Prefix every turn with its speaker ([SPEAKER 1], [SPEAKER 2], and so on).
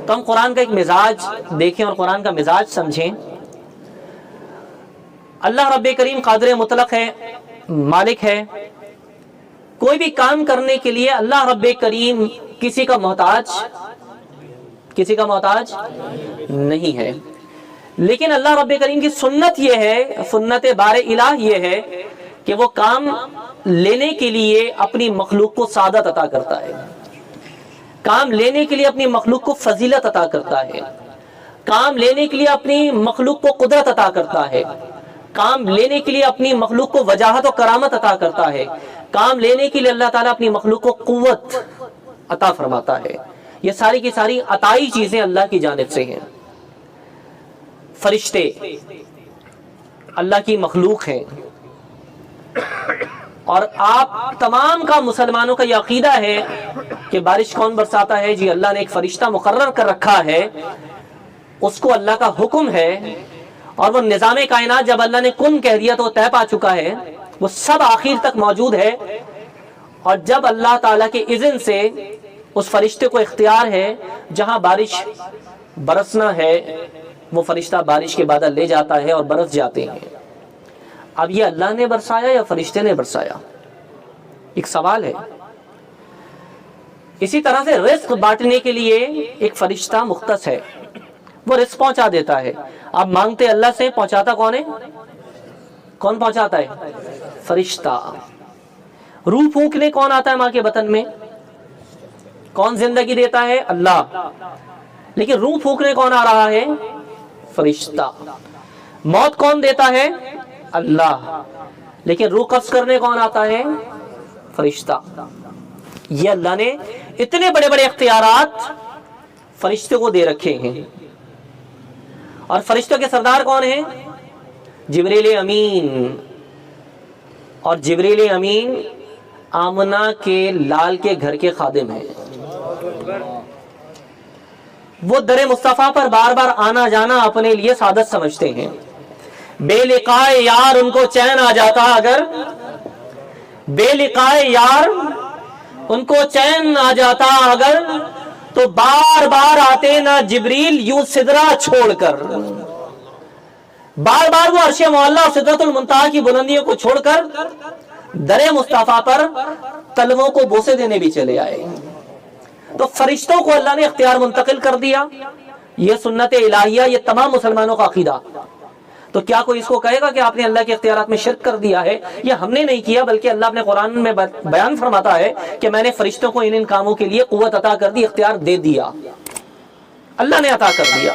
[SPEAKER 1] تو ہم قرآن کا ایک مزاج دیکھیں اور قرآن کا مزاج سمجھیں۔ اللہ رب کریم قادر مطلق ہے، مالک ہے، کوئی بھی کام کرنے کے لیے اللہ رب کریم کسی کا محتاج نہیں ہے۔ لیکن اللہ رب کریم کی سنت یہ ہے، سنت بار الہ یہ ہے کہ وہ کام لینے کے لیے اپنی مخلوق کو سعادت عطا کرتا ہے، کام لینے کے لیے اپنی مخلوق کو فضیلت عطا کرتا ہے، کام لینے کے لیے اپنی مخلوق کو قدرت عطا کرتا ہے، کام لینے کے لیے اپنی مخلوق کو وجاہت و کرامت عطا کرتا ہے، کام لینے کے لیے اللہ تعالیٰ اپنی مخلوق کو قوت عطا فرماتا ہے۔ یہ ساری کی ساری عطائی چیزیں اللہ کی جانب سے ہیں۔ فرشتے اللہ کی مخلوق ہیں، اور آپ تمام کا مسلمانوں کا یہ عقیدہ ہے کہ بارش کون برساتا ہے؟ جی اللہ نے ایک فرشتہ مقرر کر رکھا ہے، اس کو اللہ کا حکم ہے، اور وہ نظام کائنات جب اللہ نے کن کہہ دیا تو وہ طے پا چکا ہے، وہ سب آخر تک موجود ہے، اور جب اللہ تعالیٰ کے اذن سے اس فرشتے کو اختیار ہے جہاں بارش برسنا ہے، وہ فرشتہ بارش کے بادل لے جاتا ہے اور برس جاتے ہیں۔ اب یہ اللہ نے برسایا یا فرشتے نے برسایا؟ ایک سوال ہے۔ اسی طرح سے رزق بانٹنے کے لیے ایک فرشتہ مختص ہے، وہ رزق پہنچا دیتا ہے۔ آپ مانگتے اللہ سے، پہنچاتا کون ہے؟ کون پہنچاتا ہے؟ فرشتہ۔ روح پھونکنے کون آتا ہے ماں کے بطن میں؟ کون زندگی دیتا ہے؟ اللہ۔ لیکن روح پھونکنے کون آ رہا ہے؟ فرشتہ۔ موت کون دیتا ہے؟ اللہ۔ لیکن روح قبض کرنے کون آتا ہے؟ فرشتہ۔ یہ اللہ نے اتنے بڑے بڑے اختیارات فرشتے کو دے رکھے ہیں، اور فرشتوں کے سردار کون ہیں؟ جبریل امین۔ اور جبریل امین آمنہ کے لال کے گھر کے خادم ہیں۔ وہ در مصطفیٰ پر بار بار آنا جانا اپنے لیے سعادت سمجھتے ہیں۔ بے لقائے یار ان کو چین آ جاتا اگر، بے لقائے یار ان کو چین آ جاتا اگر، تو بار بار آتے نہ جبریل یوں سدرہ چھوڑ کر، بار بار وہ عرش معلیٰ اور سدرۃ المنتہا کی بلندیوں کو چھوڑ کر در مصطفیٰ پر تلووں کو بوسے دینے بھی چلے آئے۔ تو فرشتوں کو اللہ نے اختیار منتقل کر دیا۔ یہ سنت الہیہ، یہ تمام مسلمانوں کا عقیدہ۔ تو کیا کوئی اس کو کہے گا کہ آپ نے اللہ کے اختیارات میں شرک کر دیا ہے؟ یہ ہم نے نہیں کیا، بلکہ اللہ اپنے قرآن میں بیان فرماتا ہے کہ میں نے فرشتوں کو ان کاموں کے لیے قوت عطا کر دی، اختیار دے دیا، اللہ نے عطا کر دیا۔